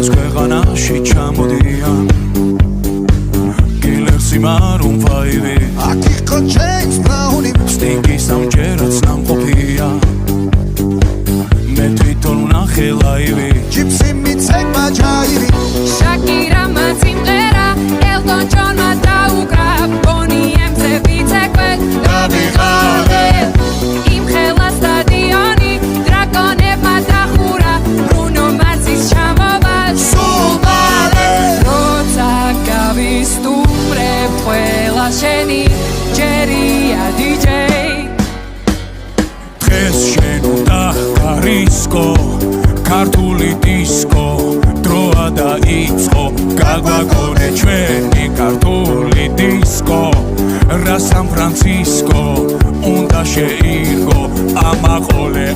ჩვენს ქვეყანაში ჩამოდიან გილერსი მარუმ ფაივი აქ იყო ჯეიმს ბრაუნი სტინგის ამჯერად ნამყოფია მე თვითონ ვნახე ლაივი ჯიპსი მიცეკმა ჯაივი შაკირა სიმღერა ელტონ ჯონმა დაუკრა ბონი ემზე ვიცეკვე გავიყარე იმხელა სტადიონი დრაკონებმა დახურა ბრუნო მარსის ჩამოვა სულბალე როცა გავისტუმრებ ყველა შენი ჯერია დიჯეი დღეს შენ უნდა გარისკო ქართული დისკო დროა დაიწყო გაგვაგონე ჩვენი ქართული დისკო რა სან ფრანცისკო უნდა შეირგო ამაყოლე